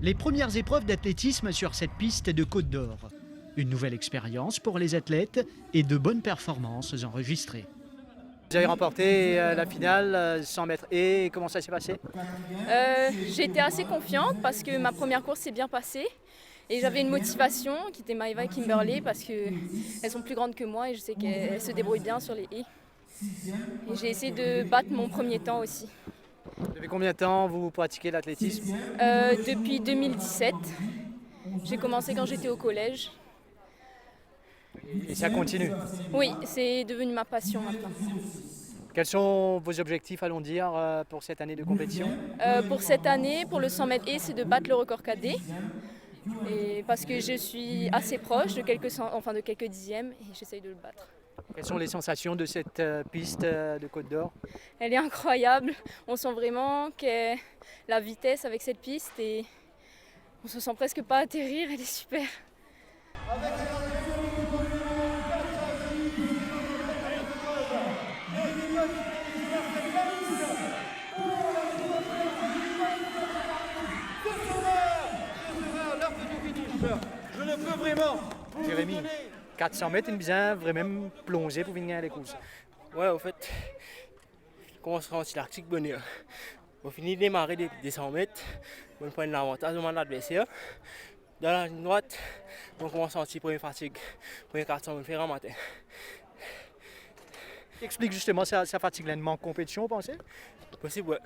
Les premières épreuves d'athlétisme sur cette piste de Côte d'Or. Une nouvelle expérience pour les athlètes et de bonnes performances enregistrées. Vous avez remporté la finale 100 mètres et comment ça s'est passé? J'ai été assez confiante parce que ma première course s'est bien passée et j'avais une motivation qui était Maëva et Kimberley parce qu'elles sont plus grandes que moi et je sais qu'elles se débrouillent bien sur les haies. Et j'ai essayé de battre mon premier temps aussi. Depuis combien de temps vous pratiquez l'athlétisme? Depuis 2017, j'ai commencé quand j'étais au collège. Et ça continue? Oui, c'est devenu ma passion maintenant. Quels sont vos objectifs, allons dire, pour cette année de compétition? Pour cette année, pour le 100 mètres haies, c'est de battre le record cadet. Et parce que je suis assez proche de quelques dixièmes et j'essaye de le battre. Quelles sont les sensations de cette piste de Côte d'Or? Elle est incroyable, on sent vraiment que la vitesse avec cette piste et on se sent presque pas atterrir, elle est super. Je ne peux vraiment. Jérémy, 400 mètres, il vient vraiment plonger pour venir à les courses. Ouais, au fait, comment se rend l'Arctique bonheur? On finit de démarrer des 100 mètres, on prend l'avantage de mon adversaire. Dans la ligne droite, on commence à sentir première fatigue. Premier 400, on le fait en matin. Explique justement sa fatigue, là, manque de compétition, vous pensez? Possible, ouais.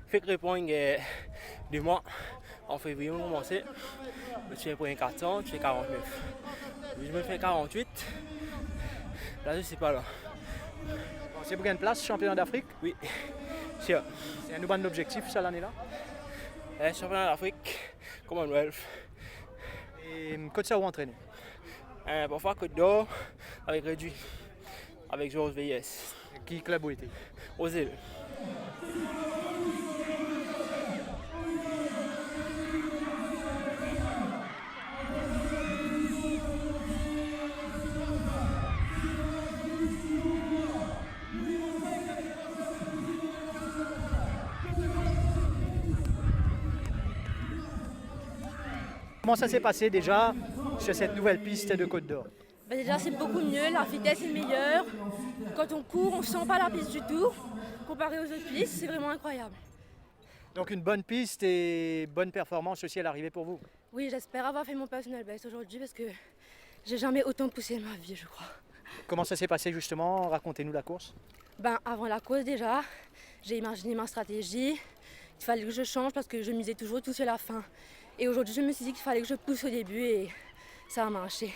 Fait que répondre 2 mois, en février, on commence. Je fais premier 400, je fais 49. Je me fais 48. Là, je sais pas là. C'est pour une place, championnat d'Afrique? Oui, sûr. C'est un nouvel objectif, ça, l'année-là? Championnat d'Afrique, Commonwealth. Et quand ça vous entraînez? Parfois Côte d'Or, avec réduit, avec Georges VS. Qui club vous été? Aux îles. Comment ça s'est passé déjà sur cette nouvelle piste de Côte d'Or? Déjà c'est beaucoup mieux, la vitesse est meilleure. Quand on court, on ne sent pas la piste du tout. Comparé aux autres pistes, c'est vraiment incroyable. Donc une bonne piste et bonne performance aussi à l'arrivée pour vous? Oui, j'espère avoir fait mon personnel best aujourd'hui parce que j'ai jamais autant poussé de ma vie, je crois. Comment ça s'est passé justement? Racontez-nous la course. Avant la course déjà, j'ai imaginé ma stratégie. Il fallait que je change parce que je misais toujours tout sur la fin. Et aujourd'hui, je me suis dit qu'il fallait que je pousse au début et ça a marché.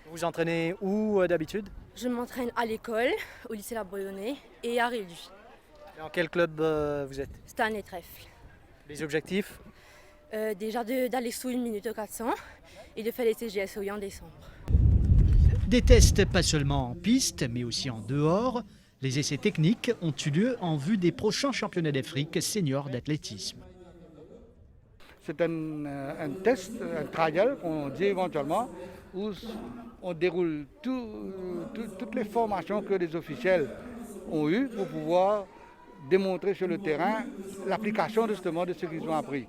Vous vous entraînez où d'habitude? Je m'entraîne à l'école, au lycée La Boyonnais et à Réduit. Dans quel club vous êtes? Stan et Trèfle. Les objectifs? Déjà d'aller sous 1 minute au 400 et de faire les CGSOI en décembre. Des tests pas seulement en piste, mais aussi en dehors. Les essais techniques ont eu lieu en vue des prochains championnats d'Afrique seniors d'athlétisme. C'est un test, un trial qu'on dit éventuellement, où on déroule toutes les formations que les officiels ont eues pour pouvoir démontrer sur le terrain l'application justement de ce qu'ils ont appris.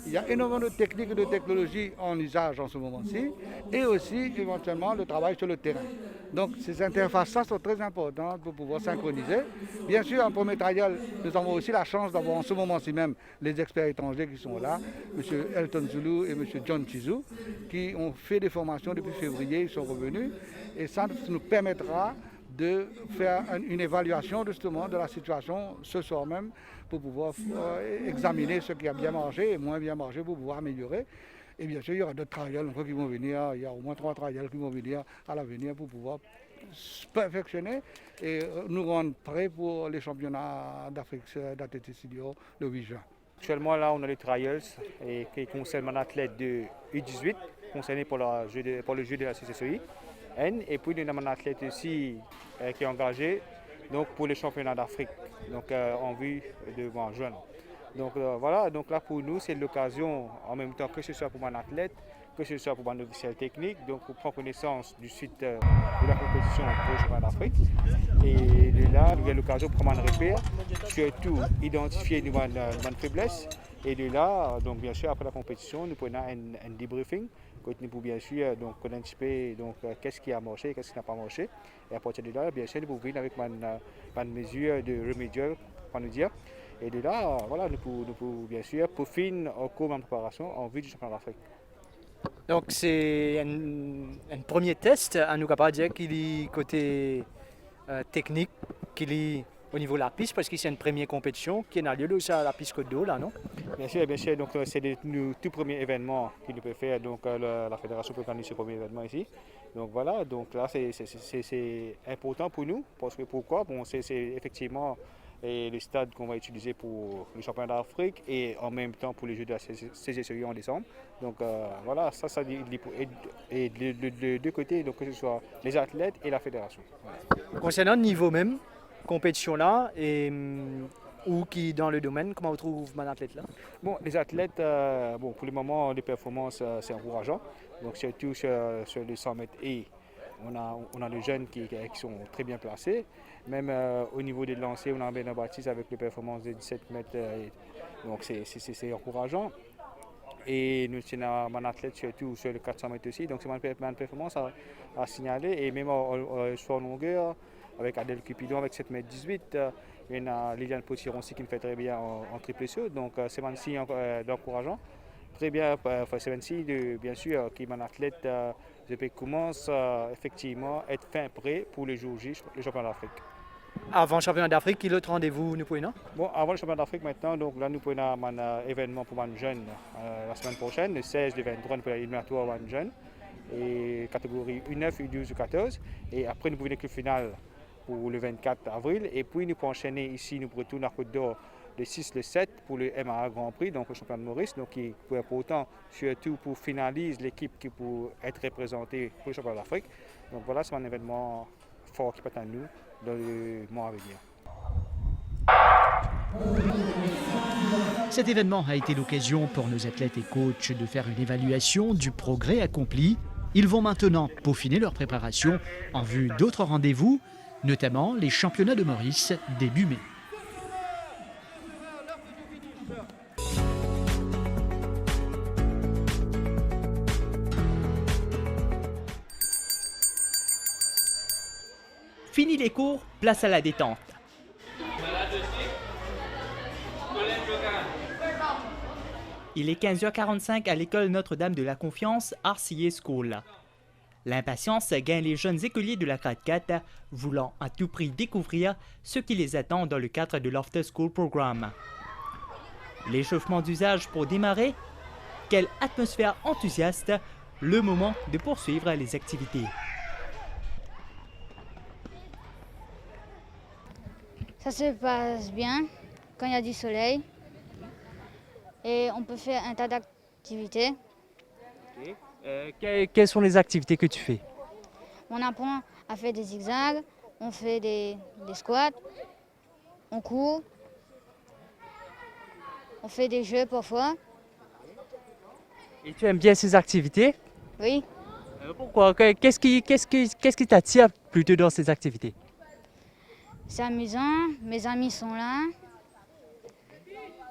Il y a énormément de techniques et de technologies en usage en ce moment-ci et aussi éventuellement le travail sur le terrain. Donc ces interfaces-là sont très importantes pour pouvoir synchroniser. Bien sûr, en premier trial, nous avons aussi la chance d'avoir en ce moment-ci même les experts étrangers qui sont là, M. Elton Zulu et M. John Chizou, qui ont fait des formations depuis février, ils sont revenus et ça nous permettra de faire une évaluation justement de la situation ce soir même pour pouvoir examiner ce qui a bien marché et moins bien marché pour pouvoir améliorer. Et bien sûr, il y aura d'autres trials qui vont venir, il y a au moins 3 trials qui vont venir à l'avenir pour pouvoir se perfectionner et nous rendre prêts pour les championnats d'Afrique d'athlétisme le 8 juin. Actuellement, là, on a les trials qui concernent un athlète de U18, concerné pour le jeu de la CCCI. Et puis, nous avons un athlète aussi qui est engagé donc, pour les championnats d'Afrique, donc en vue de en juin. Donc voilà, donc là pour nous, c'est l'occasion, en même temps que ce soit pour mon athlète, que ce soit pour un officiel technique, donc pour prendre connaissance du site de la compétition pour le championnat d'Afrique. Et de là, nous avons l'occasion de prendre un repère, surtout identifier nos faiblesses. Et de là, donc bien sûr, après la compétition, nous prenons un debriefing, nous pouvons bien sûr donc anticiper qu'est-ce qui a marché, qu'est-ce qui n'a pas marché. Et à partir de là, bien sûr, nous pouvons venir avec une mesure de remédial, pour nous dire. Et de là, voilà, nous pouvons bien sûr peaufiner au cours de la préparation en vue du championnat d'Afrique. Donc c'est un premier test, à nous capable dire qu'il est côté technique, qu'il est au niveau de la piste, parce que c'est une première compétition qui a lieu aussi à la piste Côte d'Eau, là, non? Bien sûr, donc c'est le tout premier événement qu'il peut faire, donc la fédération peut organiser ce premier événement ici. Donc voilà, donc là c'est important pour nous, parce que pourquoi? Bon, c'est effectivement le stade qu'on va utiliser pour le championnat d'Afrique et en même temps pour les Jeux de la CGSEI en décembre. Donc voilà, ça et de deux côtés, donc que ce soit les athlètes et la fédération. Voilà. Concernant le niveau même, compétition là, et ou qui dans le domaine, comment vous trouvez mon athlète là? Bon, les athlètes, pour le moment, les performances, c'est encourageant. Donc surtout sur les 100 mètres et on a des jeunes qui sont très bien placés. Même au niveau des lancers, on a Benoît Baptiste avec les performances de 17 mètres. Donc c'est encourageant. Et nous avons un athlète surtout sur les 400 mètres aussi. Donc c'est une performance à signaler. Et même sur longueur, avec Adèle Cupidon avec 7 mètres 18, il y a Liliane Potiron aussi qui me fait très bien en triple saut. Donc c'est un signe encourageant. Très bien, c'est un signe bien sûr qui est un athlète qui commence effectivement à être fin prêt pour le jour J, le championnat d'Afrique. Avant le championnat d'Afrique, quel autre rendez-vous nous prenons? Bon, avant le championnat d'Afrique maintenant, donc là nous prenons un événement pour les jeunes la semaine prochaine, le 16 du 23 pour l'éliminatoire pour les jeunes, et catégorie U9, U12, U14. Et après nous pouvons que le final pour le 24 avril. Et puis nous pouvons enchaîner ici, nous retournons à Côte d'Or le 6, le 7 pour le MAA Grand Prix, donc le championnat de Maurice, donc qui est important surtout pour finaliser l'équipe qui peut être représentée pour le championnat d'Afrique. Donc voilà, c'est un événement fort qui peut être à nous dans le mois à venir. Cet événement a été l'occasion pour nos athlètes et coachs de faire une évaluation du progrès accompli. Ils vont maintenant peaufiner leur préparation en vue d'autres rendez-vous, notamment les championnats de Maurice début mai. Fini les cours, place à la détente. Il est 15h45 à l'école Notre-Dame de la Confiance, RCA School. L'impatience gagne les jeunes écoliers de la grade 4, voulant à tout prix découvrir ce qui les attend dans le cadre de l'After School Programme. L'échauffement d'usage pour démarrer? Quelle atmosphère enthousiaste, le moment de poursuivre les activités. Ça se passe bien quand il y a du soleil et on peut faire un tas d'activités. Quelles sont les activités que tu fais? On apprend à faire des zigzags, on fait des squats, on court, on fait des jeux parfois. Et tu aimes bien ces activités? Oui. Pourquoi? Qu'est-ce qui t'attire plutôt dans ces activités? C'est amusant, mes amis sont là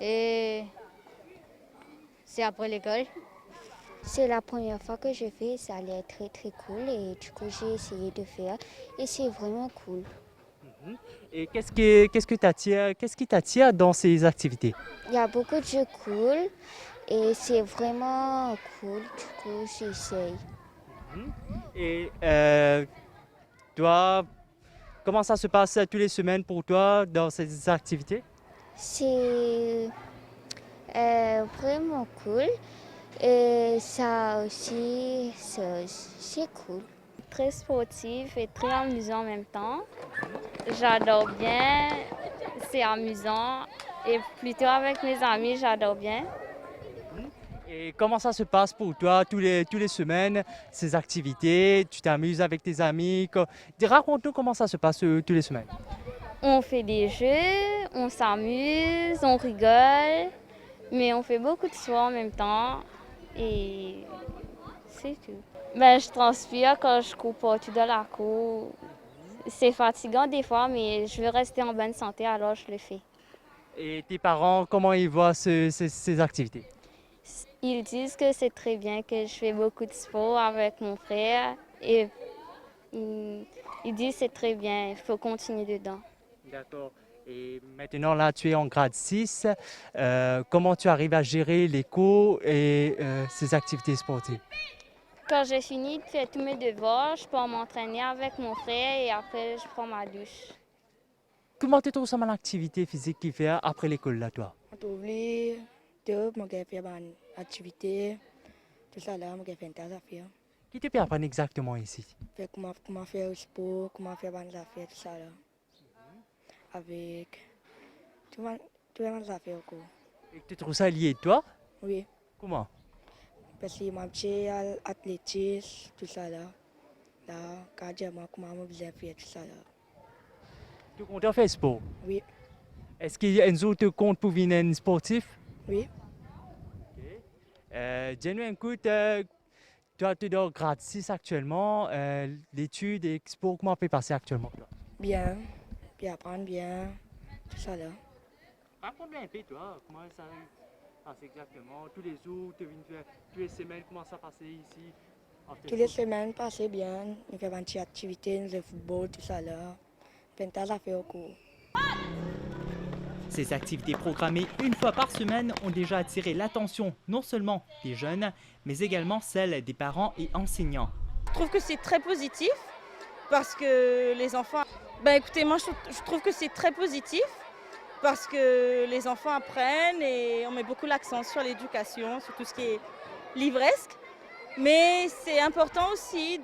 et c'est après l'école. C'est la première fois que je fais, ça allait être très très cool et du coup j'ai essayé de faire et c'est vraiment cool. Et qu'est-ce qui t'attire dans ces activités? Il y a beaucoup de jeux cool et c'est vraiment cool, du coup j'essaye. Et toi, comment ça se passe tous les semaines pour toi dans ces activités? C'est vraiment cool et ça aussi, c'est cool. Très sportif et très amusant en même temps. J'adore bien, c'est amusant et plutôt avec mes amis, j'adore bien. Et comment ça se passe pour toi tous les semaines, ces activités? Tu t'amuses avec tes amis? Raconte-nous comment ça se passe tous les semaines. On fait des jeux, on s'amuse, on rigole, mais on fait beaucoup de sport en même temps. Et C'est tout. Ben, je transpire quand je cours partout dans la cour. C'est fatigant des fois, mais je veux rester en bonne santé, alors je le fais. Et tes parents, comment ils voient ces activités? Ils disent que c'est très bien, que je fais beaucoup de sport avec mon frère. Et ils disent que c'est très bien, il faut continuer dedans. D'accord. Et maintenant, là, tu es en grade 6. Comment tu arrives à gérer les cours et ces activités sportives? Quand j'ai fini de faire tous mes devoirs, je peux m'entraîner avec mon frère et après, je prends ma douche. Comment tu trouves ça, l'activité physique qu'il fait après l'école, là, toi? Je faire une activité, tout ça là, je fais une affaire. Qui te peut apprendre exactement ici? Comment faire le sport, comment faire des affaires, tout ça là. Avec tout les affaires. Et tu trouves ça lié, toi? Oui. Comment? Parce que moi, j'ai athlétisme, tout ça là. Là, quand j'ai comment je faire tout ça là. Tu comptes faire sport? Oui. Est-ce qu'il y a un autre compte pour devenir un sportif? Oui. Dis-nous, écoute, toi, tu es dans le grade 6 actuellement. L'étude et sport, comment peut passer actuellement? Bien. Puis apprendre bien, tout ça là. Raconte-moi un peu, toi, comment ça passe exactement? Tous les jours, tu viens faire, toutes les semaines, comment ça passe ici? Toutes les semaines, passer bien. On fait une petite activité, le football, tout ça là. Puis on a fait au cours. Ces activités programmées une fois par semaine ont déjà attiré l'attention non seulement des jeunes, mais également celle des parents et enseignants. Je trouve que c'est très positif parce que les enfants... écoutez, moi je trouve que c'est très positif parce que les enfants apprennent et on met beaucoup l'accent sur l'éducation, sur tout ce qui est livresque. Mais c'est important aussi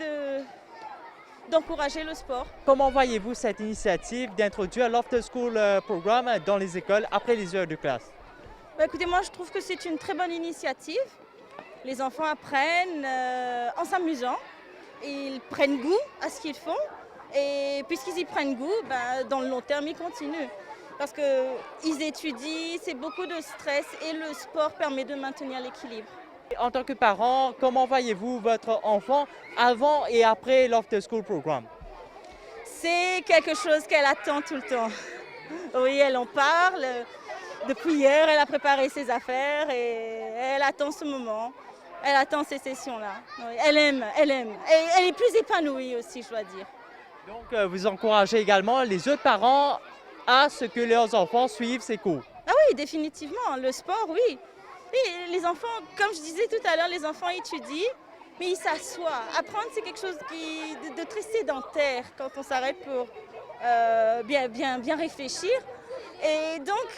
d'encourager le sport. Comment voyez-vous cette initiative d'introduire l'After School Programme dans les écoles après les heures de classe? Écoutez, moi je trouve que c'est une très bonne initiative. Les enfants apprennent en s'amusant, ils prennent goût à ce qu'ils font et puisqu'ils y prennent goût, dans le long terme ils continuent. Parce qu'ils étudient, c'est beaucoup de stress et le sport permet de maintenir l'équilibre. En tant que parent, comment voyez-vous votre enfant avant et après l'After School Programme? C'est quelque chose qu'elle attend tout le temps. Oui, elle en parle. Depuis hier, elle a préparé ses affaires et elle attend ce moment. Elle attend ces sessions-là. Oui, elle aime. Et elle est plus épanouie aussi, je dois dire. Donc, vous encouragez également les autres parents à ce que leurs enfants suivent ces cours? Ah oui, définitivement. Le sport, oui. Et les enfants, comme je disais tout à l'heure, les enfants étudient, mais ils s'assoient. Apprendre, c'est quelque chose de très sédentaire quand on s'arrête pour bien réfléchir. Et donc,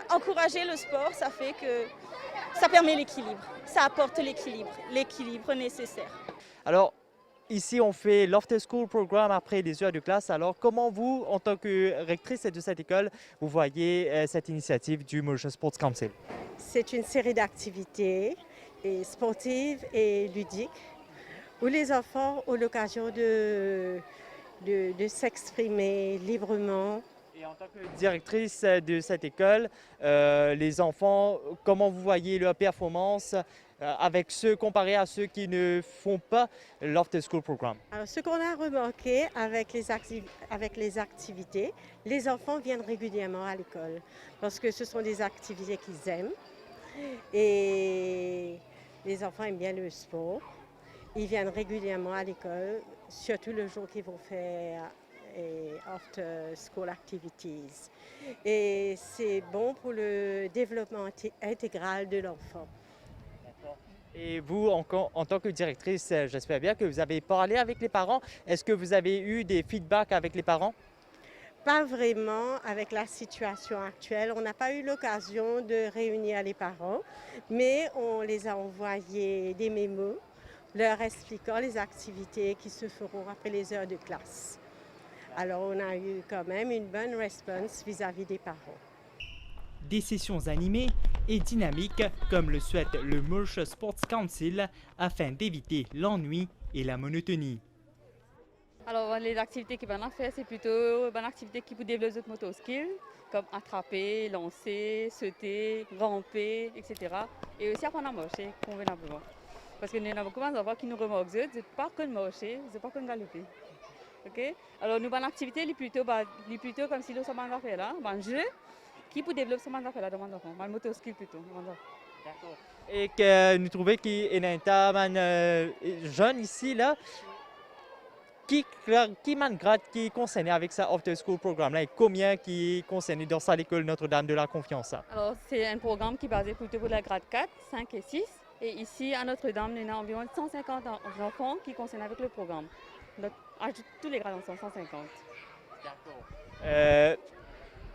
encourager le sport, ça fait que ça permet l'équilibre. Ça apporte l'équilibre nécessaire. Alors, ici, on fait l'After School Programme après les heures de classe. Alors, comment vous, en tant que rectrice de cette école, vous voyez cette initiative du Mauritius Sports Council? C'est une série d'activités sportives et ludiques où les enfants ont l'occasion de s'exprimer librement. Et en tant que directrice de cette école, les enfants, comment vous voyez leur performance comparé à ceux qui ne font pas l'After School Programme? Alors, ce qu'on a remarqué avec les activités, les enfants viennent régulièrement à l'école parce que ce sont des activités qu'ils aiment et les enfants aiment bien le sport. Ils viennent régulièrement à l'école, surtout le jour qu'ils vont faire after school activities. Et c'est bon pour le développement intégral de l'enfant. Et vous, en tant que directrice, j'espère bien que vous avez parlé avec les parents. Est-ce que vous avez eu des feedbacks avec les parents? Pas vraiment avec la situation actuelle. On n'a pas eu l'occasion de réunir les parents, mais on les a envoyé des mémos leur expliquant les activités qui se feront après les heures de classe. Alors on a eu quand même une bonne réponse vis-à-vis des parents. Des sessions animées et dynamiques comme le souhaite le Mauritius Sports Council afin d'éviter l'ennui et la monotonie. Alors les activités qui vont faire, c'est plutôt une activité qui vous développe votre motor skill, comme attraper, lancer, sauter, ramper, etc. Et aussi apprendre à marcher convenablement. Parce que nous avons beaucoup d'enfants qui nous remarquent, ils ne pas qu'on marcher, ils ne pas qu'on galoper. Okay? Alors, nous avons une activité plutôt comme si nous sommes en affaire là, un jeu qui peut développer ce affaire là dans mon enfant, un motor skill plutôt. D'accord. Et que nous trouvons qu'il y a un jeune ici, là, qui est concerné avec ça after school programme là, et combien qui est concerné dans ça l'école Notre-Dame de la Confiance? Alors, c'est un programme qui est basé plutôt pour la grade 4, 5 et 6. Et ici, à Notre-Dame, nous avons environ 150 enfants qui sont concernés avec le programme. Donc, tous les grades en sont 150. D'accord.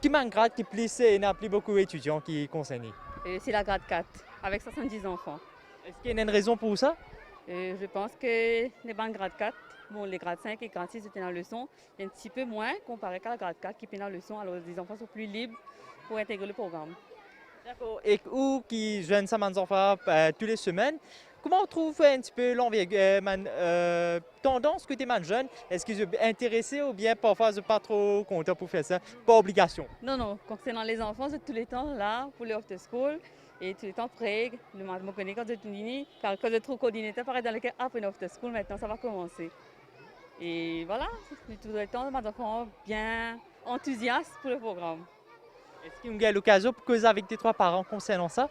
Qui m'a grade qui plus, il n'y a plus beaucoup d'étudiants qui sont concernés? C'est la grade 4, avec 70 enfants. Est-ce qu'il y a une raison pour ça? Je pense que les bancs grade 4, bon, les grades 5 et grade 6 étaient dans la leçon, il y a un petit peu moins comparé qu'à la grade 4 qui est dans la leçon. Alors, les enfants sont plus libres pour intégrer le programme. D'accord. Et où qui jeûnent ça, mes enfants, toutes les semaines? Comment on trouve un petit peu tendance que des jeunes? Est-ce qu'ils sont intéressés ou bien parfois ils ne sont pas trop contents pour faire ça? Pas obligation. Non. Concernant les enfants, c'est tout le temps là pour les after school et tout le temps prêt. Le matin, quand je suis car quand je trouve coordinateur, pareil dans lequel après after school, maintenant ça va commencer. Et voilà, c'est tout le temps, mes enfants bien enthousiastes pour le programme. Est-ce qu'il y a l'occasion pour causer avec tes 3 parents concernant ça?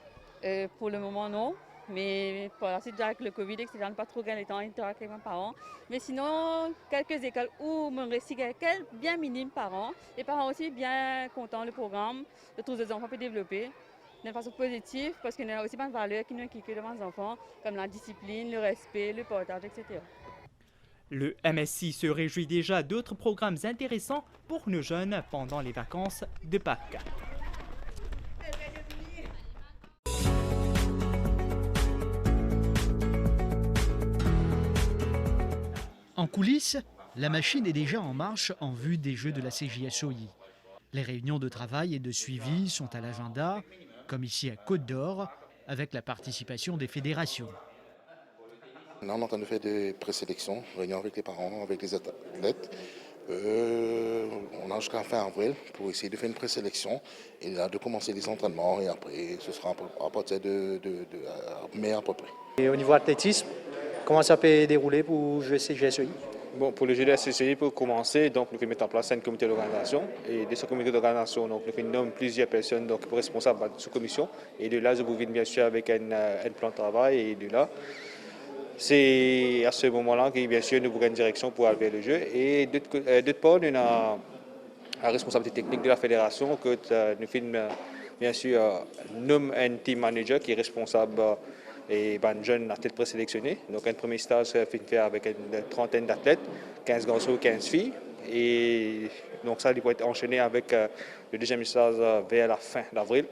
Pour le moment, non. Mais pour la suite, avec le Covid, etc., je n'ai pas trop gagné le temps d'interagir avec mes parents. Mais sinon, quelques écoles où me récit quelques bien minimes par an. Les parents aussi bien contents du programme, de tous les enfants peuvent développer de façon positive parce qu'il y a aussi plein de valeurs qui nous inculquent devant les enfants, comme la discipline, le respect, le partage, etc. Le MSI se réjouit déjà d'autres programmes intéressants pour nos jeunes pendant les vacances de Pâques. En coulisses, la machine est déjà en marche en vue des Jeux de la CJSOI. Les réunions de travail et de suivi sont à l'agenda, comme ici à Côte d'Or, avec la participation des fédérations. On est en train de faire des présélections, réunions avec les parents, avec les athlètes. On a jusqu'à fin avril pour essayer de faire une présélection et là de commencer les entraînements et après ce sera à partir de mai à peu près. Et au niveau athlétisme, comment ça peut dérouler pour jouer CJSOI? Bon, pour le jeu de la CCI, pour commencer, donc, nous mettons en place un comité d'organisation. Et de ce comité d'organisation, nous nommons plusieurs personnes donc, responsables de cette commission. Et de là, je vous viens bien sûr avec un plan de travail. Et de là, c'est à ce moment-là que bien sûr nous avons une direction pour aller vers le jeu. Et d'autre part, nous avons la responsabilité technique de la fédération que nous faisons bien sûr nomme un team manager qui est responsable et un jeune athlète présélectionné. Donc un premier stage fait avec une trentaine d'athlètes, 15 garçons, 15 filles. Et donc ça il va être enchaîné avec le deuxième stage vers la fin d'avril.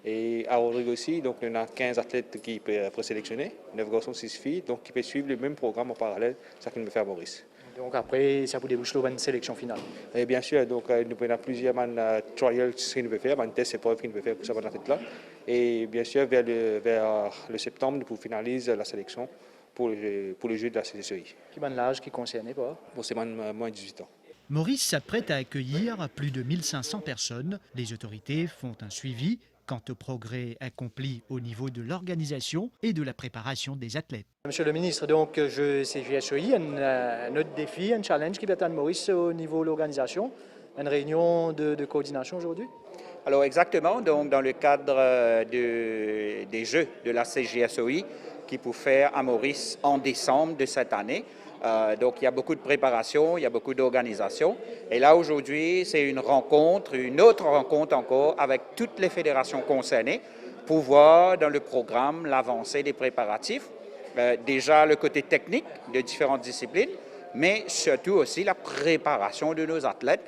Et à Rodrigue aussi, donc on a 15 athlètes qui peuvent présélectionner, 9 garçons, 6 filles, donc qui peuvent suivre le même programme en parallèle, ça que nous fait à Maurice. Donc après, ça vous débouche sur une sélection finale? Et bien sûr, donc nous avons plusieurs trials que nous pouvons faire, des tests épreuves que nous pouvons faire pour cette athlète-là. Et bien sûr, vers le septembre, nous finaliser la sélection pour le jeu de la CCI. Qui est l'âge qui est concerné? Bon, c'est moins de 18 ans. Maurice s'apprête à accueillir plus de 1500 personnes. Les autorités font un suivi quant au progrès accompli au niveau de l'organisation et de la préparation des athlètes. Monsieur le ministre, donc je CJSOI, un autre défi, un challenge qui va attendre Maurice au niveau de l'organisation, une réunion de coordination aujourd'hui? Alors exactement, donc dans le cadre des Jeux de la CJSOI qui pour faire à Maurice en décembre de cette année. Donc il y a beaucoup de préparation, il y a beaucoup d'organisation. Et là aujourd'hui, c'est une autre rencontre encore avec toutes les fédérations concernées pour voir dans le programme l'avancée des préparatifs. Déjà le côté technique de différentes disciplines, mais surtout aussi la préparation de nos athlètes,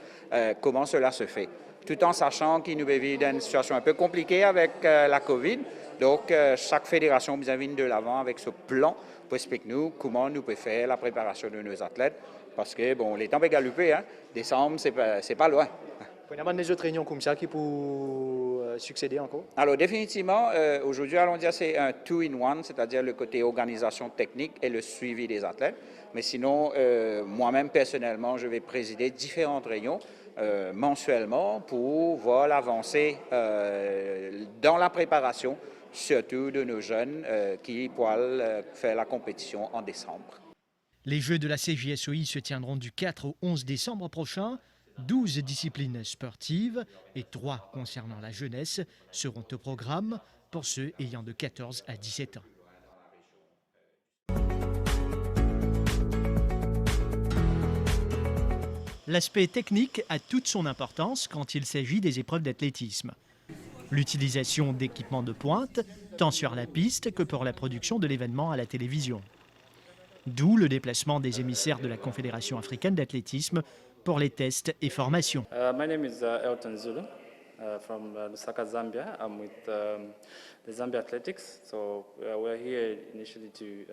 comment cela se fait. Tout en sachant qu'il nous vit dans une situation un peu compliquée avec la COVID. Donc chaque fédération nous invite de l'avant avec ce plan pour expliquer nous comment nous pouvons faire la préparation de nos athlètes. Parce que bon, les temps peuvent galoper, hein. Décembre, c'est pas loin. Il y a des autres réunions comme ça qui peuvent succéder encore? Alors définitivement, aujourd'hui, allons dire c'est un two-in-one, c'est-à-dire le côté organisation technique et le suivi des athlètes. Mais sinon, moi-même personnellement, je vais présider différentes réunions mensuellement pour voir l'avancée dans la préparation surtout de nos jeunes qui pourront faire la compétition en décembre. Les Jeux de la CJSOI se tiendront du 4 au 11 décembre prochain. 12 disciplines sportives et 3 concernant la jeunesse seront au programme pour ceux ayant de 14 à 17 ans. L'aspect technique a toute son importance quand il s'agit des épreuves d'athlétisme. L'utilisation d'équipements de pointe, tant sur la piste que pour la production de l'événement à la télévision. D'où le déplacement des émissaires de la Confédération africaine d'athlétisme pour les tests et formations. My name is Elton Zulu from Lusaka, Zambia. I'm with the Zambia Athletics. So we're here initially to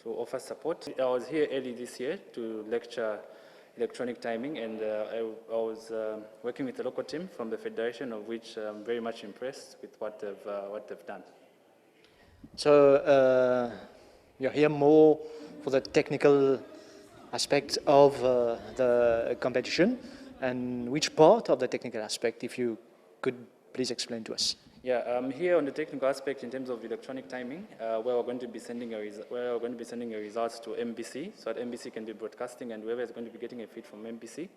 offer support. I was here early this year to lecture electronic timing, and I was working with a local team from the federation, of which I'm very much impressed with what they've done. So you're here more for the technical aspect of the competition, and which part of the technical aspect, if you could please explain to us? Yeah, I'm here on the technical aspect in terms of electronic timing, where we're going to be sending a results to MBC, so that MBC can be broadcasting, and whoever is going to be getting a feed from MBC,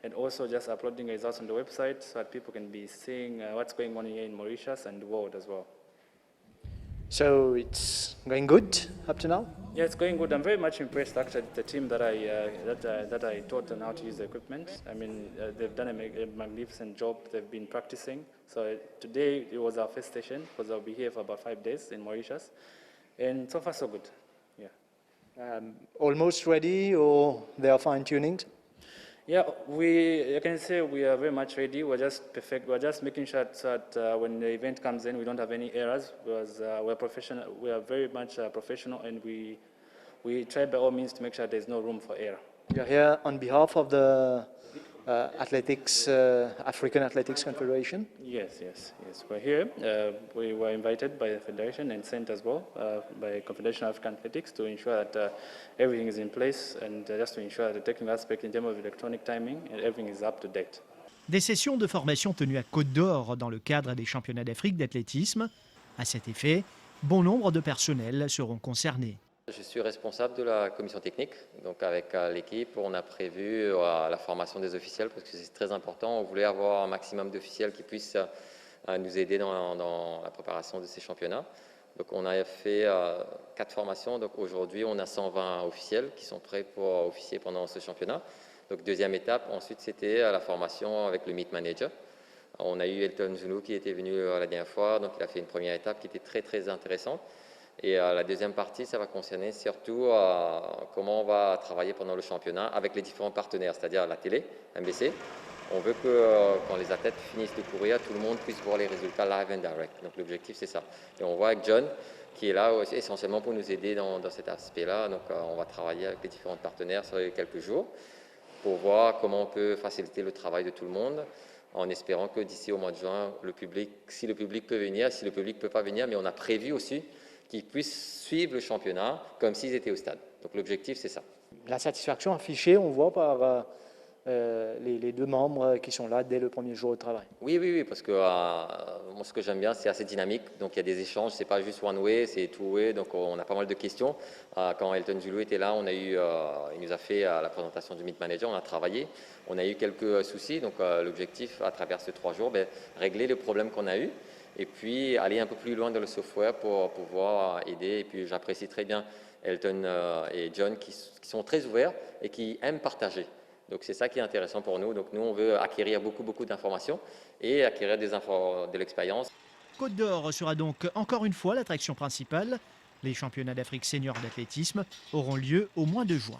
and also just uploading results on the website so that people can be seeing what's going on here in Mauritius and the world as well. So it's going good up to now? Yeah, it's going good. I'm very much impressed actually with the team that I taught on how to use the equipment. I mean, they've done a magnificent job. They've been practicing. So today it was our first session because I'll be here for about 5 days in Mauritius. And so far so good, yeah. Almost ready, or they are fine-tuning? Yeah, I can say we are very much ready. We're just perfect. We're just making sure that when the event comes in, we don't have any errors, because we're professional. We are very much professional, and we try by all means to make sure there's no room for error. You're here on behalf of the African Athletics Confederation? Yes. We're here. We were invited by the Federation and sent as well by Confederation of African Athletics to ensure that everything is in place, and just to ensure that the technical aspect in terms of electronic timing and everything is up to date. Des sessions de formation tenues à Côte d'Or dans le cadre des championnats d'Afrique d'athlétisme. À cet effet, bon nombre de personnels seront concernés. Je suis responsable de la commission technique, donc avec l'équipe, on a prévu la formation des officiels parce que c'est très important. On voulait avoir un maximum d'officiels qui puissent nous aider dans la préparation de ces championnats. Donc on a fait 4 formations, donc aujourd'hui on a 120 officiels qui sont prêts pour officier pendant ce championnat. Donc deuxième étape, ensuite c'était la formation avec le meet manager. On a eu Elton Zulu qui était venu la dernière fois, donc il a fait une première étape qui était très intéressante. Et la deuxième partie, ça va concerner surtout comment on va travailler pendant le championnat avec les différents partenaires, c'est-à-dire la télé, MBC. On veut que quand les athlètes finissent de courir, tout le monde puisse voir les résultats live and direct. Donc l'objectif, c'est ça. Et on voit avec John, qui est là aussi, essentiellement pour nous aider dans cet aspect-là. Donc on va travailler avec les différents partenaires sur quelques jours pour voir comment on peut faciliter le travail de tout le monde, en espérant que d'ici au mois de juin, si le public peut venir, si le public ne peut pas venir, mais on a prévu aussi qu'ils puissent suivre le championnat comme s'ils étaient au stade. Donc l'objectif, c'est ça. La satisfaction affichée, on voit par les 2 membres qui sont là dès le premier jour de travail. Oui, parce que moi, ce que j'aime bien, c'est assez dynamique. Donc il y a des échanges, c'est pas juste one way, c'est two way. Donc on a pas mal de questions. Quand Elton Zulu était là, il nous a fait la présentation du meet manager, on a travaillé. On a eu quelques soucis. Donc l'objectif, à travers ces 3 jours, régler les problèmes qu'on a eus. Et puis aller un peu plus loin dans le software pour pouvoir aider. Et puis j'apprécie très bien Elton et John qui sont très ouverts et qui aiment partager. Donc c'est ça qui est intéressant pour nous. Donc nous, on veut acquérir beaucoup d'informations et acquérir de l'expérience. Côte d'Or sera donc encore une fois l'attraction principale. Les championnats d'Afrique senior d'athlétisme auront lieu au mois de juin.